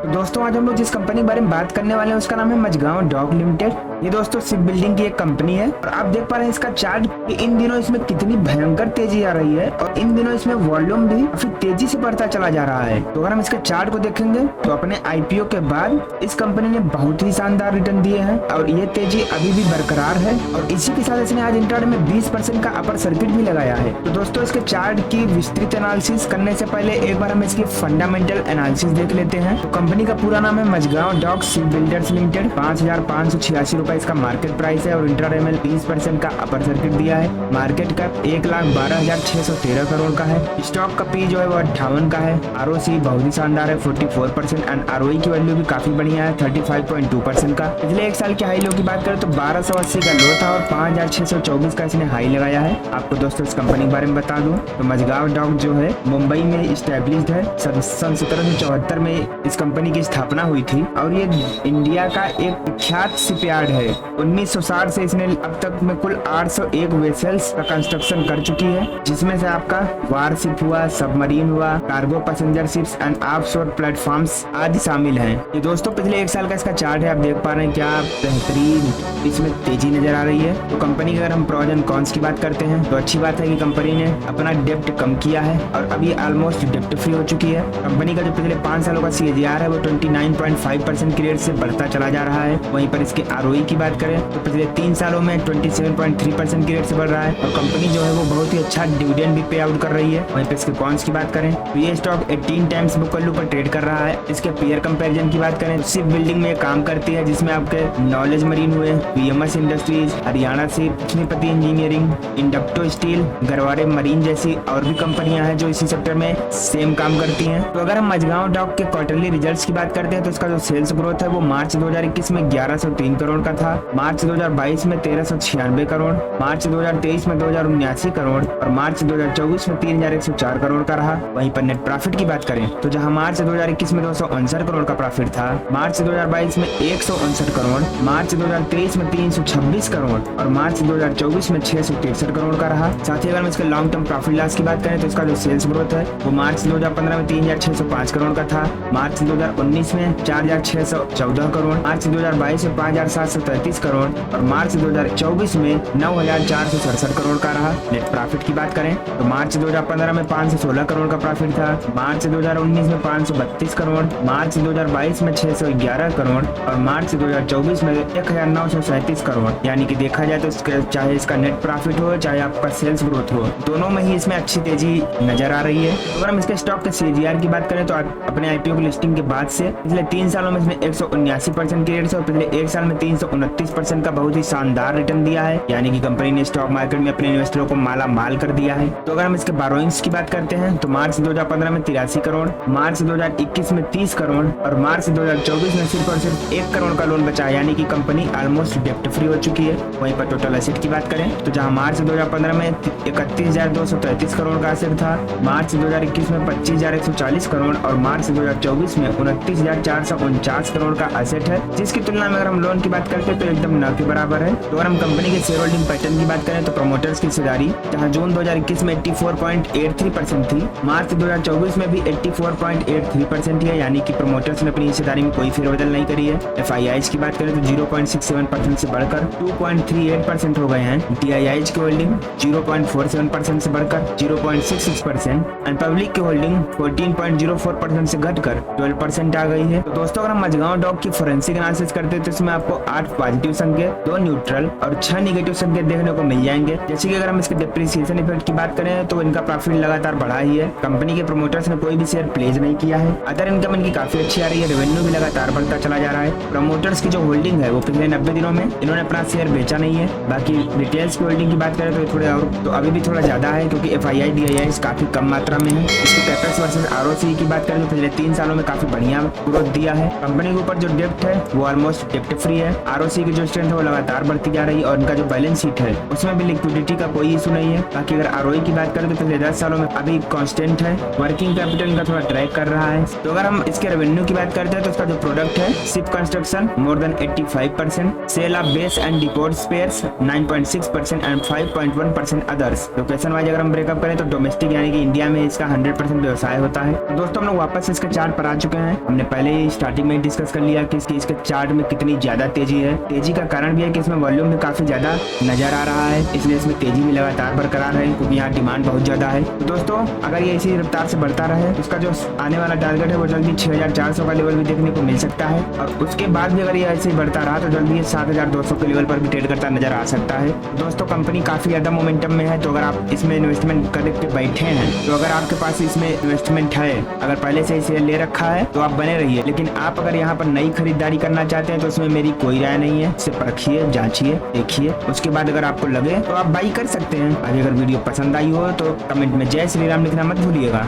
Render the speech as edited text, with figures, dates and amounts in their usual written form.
तो दोस्तों आज हम लोग जिस कंपनी के बारे में बात करने वाले हैं उसका नाम है मझगांव डॉक लिमिटेड। ये दोस्तों शिप बिल्डिंग की एक कंपनी है और आप देख पा रहे हैं इसका चार्ट कि इन दिनों इसमें कितनी भयंकर तेजी आ रही है और इन दिनों इसमें वॉल्यूम भी काफी तेजी से बढ़ता चला जा रहा है। तो अगर हम इसके चार्ट को देखेंगे तो अपने आईपीओ के बाद इस कंपनी ने बहुत ही शानदार रिटर्न दिए हैं और ये तेजी अभी भी बरकरार है और इसी के साथ इसने आज इंट्राडे में 20% का अपर सर्किट भी लगाया है। तो दोस्तों इसके चार्ट की विस्तृत एनालिसिस करने से पहले एक बार हम इसकी फंडामेंटल एनालिसिस देख लेते हैं। तो कंपनी का पूरा नाम है Mazagon dock ship builders limited. 5,586 रुपए इसका मार्केट प्राइस है और इंट्राडे में 20% का अपर सर्किट दिया है। मार्केट कैप 1,12,613 करोड़ का है। स्टॉक का पी जो है वो 58 का है। आरओसी बहुत ही शानदार है 44% एंड आरओई की वैल्यू भी काफी बढ़िया है 35.2% का। पिछले एक साल के हाई लो की बात करें तो 1280 का लो था और 5,624 का इसने हाई लगाया है। आपको दोस्तों इस कंपनी के बारे में बता दूं तो मझगांव डॉक जो है मुंबई में स्टैब्लिश्ड है। सन 1774 में इस कंपनी की स्थापना हुई थी और ये इंडिया का एक विख्यात शिपयार्ड है। 1960 से इसने अब तक में कुल 801 वेसल्स का कंस्ट्रक्शन कर चुकी है, जिसमें से आपका वारशिप हुआ, सबमरीन हुआ, cargo passenger ships and offshore platforms आदि शामिल हैं। ये दोस्तों पिछले एक साल का इसका चार्ट है, आप देख पा रहे हैं क्या बेहतरीन इसमें तेजी नजर आ रही है। तो कंपनी के अगर हम प्रोज एंड कॉन्स की बात करते हैं तो अच्छी बात है कि कंपनी ने अपना डेप्ट कम किया है और अभी ऑलमोस्ट डेप्ट फ्री हो चुकी है। कंपनी का जो पिछले 5 सालों का CAGR है वो 29.5% की रेट से बढ़ता चला जा रहा है। वहीं पर इसके ROE की बात करें तो पिछले 3 सालों में 27.3% की रेट से बढ़ रहा है और कंपनी जो है वो बहुत ही अच्छा डिविडेंड भी पे आउट कर रही है। वहीं पर इसके कॉन्स की बात करें तो ये स्टॉक 18 टाइम्स बुक वैल्यू पर ट्रेड कर रहा है। इसके पीयर कंपैरिजन की बात करें तो शिप बिल्डिंग में काम करती है, जिसमें आपके नॉलेज मरीन हुए, VMS industries, Haryana ship, Lakshmipati engineering, inducto steel, Garware marine जैसी और भी कंपनियां हैं जो इसी सेक्टर में सेम काम करती हैं। तो अगर हम मझगांव डॉक के क्वार्टरली रिजल्ट्स की बात करते हैं तो इसका जो सेल्स ग्रोथ है वो मार्च 2021 में 1103 करोड़ का था, मार्च 2022 में 1396 करोड़, मार्च 2023 में 2079 करोड़ और मार्च 2024 में 3104 करोड़ का रहा। वहीं पर नेट प्रॉफिट की बात करें तो जहां मार्च 2021 में 259 करोड़ का प्रॉफिट था, मार्च 2022 में 159 करोड़, मार्च 2023 में 326 करोड़ और मार्च 2024 में 663 करोड़ का रहा। साथ ही अगर हम इसके लॉन्ग टर्म प्रॉफिट लॉस की बात करें तो इसका जो सेल्स ग्रोथ है वो मार्च 2015 में 3,605 करोड़ का था, मार्च 2019 में 4,614 करोड़, मार्च 2022 में 5,733 करोड़ और मार्च 2024 में 9,467 करोड़ का रहा। नेट प्रॉफिट की बात करें तो मार्च 2015 में 516 करोड़ का प्रॉफिट था, मार्च 2019 में 532 करोड़, मार्च 2022 में 611 करोड़ और मार्च 2024 में 1,937 करोड़। यानी कि देखा जाए तो चाहे इसका नेट प्रॉफिट हो चाहे आपका सेल्स ग्रोथ हो, दोनों में ही इसमें अच्छी तेजी नजर आ रही है। तो अगर हम इसके स्टॉक के CAGR की बात करें तो अपने IPO की लिस्टिंग के बाद से पिछले 3 सालों में इसने 179% की रेट से और पिछले 1 साल में 329% का बहुत ही शानदार रिटर्न दिया है। यानी कि कंपनी ने स्टॉक मार्केट में अपने इन्वेस्टरों को माला माल कर दिया है। तो अगर हम इसके बोरोइंग्स की बात करते हैं तो मार्च 2015 में 83 करोड़, मार्च 2021 में 30 करोड़ और मार्च 2024 में सिर्फ और सिर्फ 1 करोड़ का लोन बचा है। यानी कि कंपनी ऑलमोस्ट डेप्ट फ्री हो चुकी है। वहीं पर टोटल एसेट की बात करें तो जहां मार्च 2015 में 31,233 करोड़ का एसेट था, मार्च 2021 में 25,140 करोड़ और मार्च 2024 में 29,449 करोड़ का एसेट है, जिसकी तुलना में अगर हम लोन की बात करते हैं तो एकदम न के बराबर है। तो अगर हम कंपनी के शेयर होल्डिंग पैटर्न की बात करें तो प्रमोटर्स की हिस्सेदारी जहां जून 2021 में 84.83% थी, मार्च 2024 में भी 84.83% है। यानी कि प्रमोटर्स ने अपनी हिस्सेदारी में कोई फेरबदल नहीं करी है। FIIs की बात करें तो 0.67% से बढ़कर 2.38% हो गए हैं। DIIs की होल्डिंग 0.47% से बढ़कर 0.66% एंड पब्लिक की होल्डिंग 14.04% से घटकर 12% आ गई है। तो दोस्तों अगर हम मझगांव डॉक की फोरेंसिक एनालिसिस करते हैं तो इसमें आपको 8 पॉजिटिव संकेत, 2 न्यूट्रल और 6 नेगेटिव संकेत देखने को मिल जाएंगे। जैसे कि अगर हम इसके डिप्रिसिएशन इफेक्ट की बात करें तो इनका प्रॉफिट लगातार बढ़ा ही है। कंपनी के प्रमोटर्स ने कोई भी शेयर प्लेस नहीं किया है। अदर इनकम इनकी काफी अच्छी आ रही है, रेवेन्यू भी लगातार बढ़ता चला जा रहा है। प्रमोटर्स की जो होल्डिंग है वो पिछले 90 दिनों में इन्होंने अपना शेयर बेचा नहीं है। बाकी रिटेल्स की होल्डिंग की बात करें तो थोड़े और तो अभी भी थोड़ा ज्यादा है क्योंकि FII DIIs काफी कम मात्रा में है। इसके कैपेक्स वर्सेस ROC की बात करें तो पिछले 3 सालों में काफी बढ़िया ग्रोथ दिया है। कंपनी के ऊपर जो डेप्ट है वो ऑलमोस्ट डेप्ट फ्री है। ROC की जो स्ट्रेंथ है वो लगातार बढ़ती जा रही है और इनका जो बैलेंस शीट है उसमें भी लिक्विडिटी का कोई इशू नहीं है। बाकी अगर ROE की बात करें तो पिछले 10 सालों में अभी कांस्टेंट है। वर्किंग कैपिटल इनका थोड़ा ट्रैक कर रहा है। तो अगर हम इसके रेवेन्यू की बात करते हैं तो इसका जो प्रोडक्ट है ship construction more than 85%, sale of base and deport spares 9.6% and 5.1% others. Location wise अगर हम ब्रेकअप करें तो डोमेस्टिक यानी कि इंडिया में इसका 100% व्यवसाय होता है। तो दोस्तों हम लोग वापस इसके चार्ट पर आ चुके हैं। हमने पहले ही स्टार्टिंग में डिस्कस कर लिया कि इसके चार्ट में कितनी ज्यादा तेजी है। तेजी का कारण भी है कि इसमें वॉल्यूम भी काफी ज्यादा नजर आ रहा है, इसलिए इसमें तेजी भी लगातार बरकरार है क्योंकि यहाँ डिमांड बहुत ज्यादा है। तो दोस्तों अगर ये इसी रफ्तार से बढ़ता रहे, उसका जो आने वाला टारगेट है वो जल्दी 6400 का लेवल भी देखने को मिल सकता है, और उसके बाद भी अगर ये ऐसे ही बढ़ता रहा तो जल्दी ये 7200 के लेवल पर भी ट्रेड करता नजर आ सकता है। दोस्तों कंपनी काफी ज्यादा मोमेंटम में है, तो अगर आप इसमें इन्वेस्टमेंट करके बैठे हैं, तो अगर आपके पास इसमें इन्वेस्टमेंट है, अगर पहले से इसे ले रखा है तो आप बने रहिए। लेकिन आप अगर यहाँ पर नई खरीदारी करना चाहते हैं तो उसमें मेरी कोई राय नहीं है। इसे परखिए, जांचिए, देखिए, उसके बाद अगर आपको लगे तो आप बाई कर सकते हैं। अभी अगर वीडियो पसंद आई हो तो कमेंट में जय श्री राम लिखना मत भूलिएगा।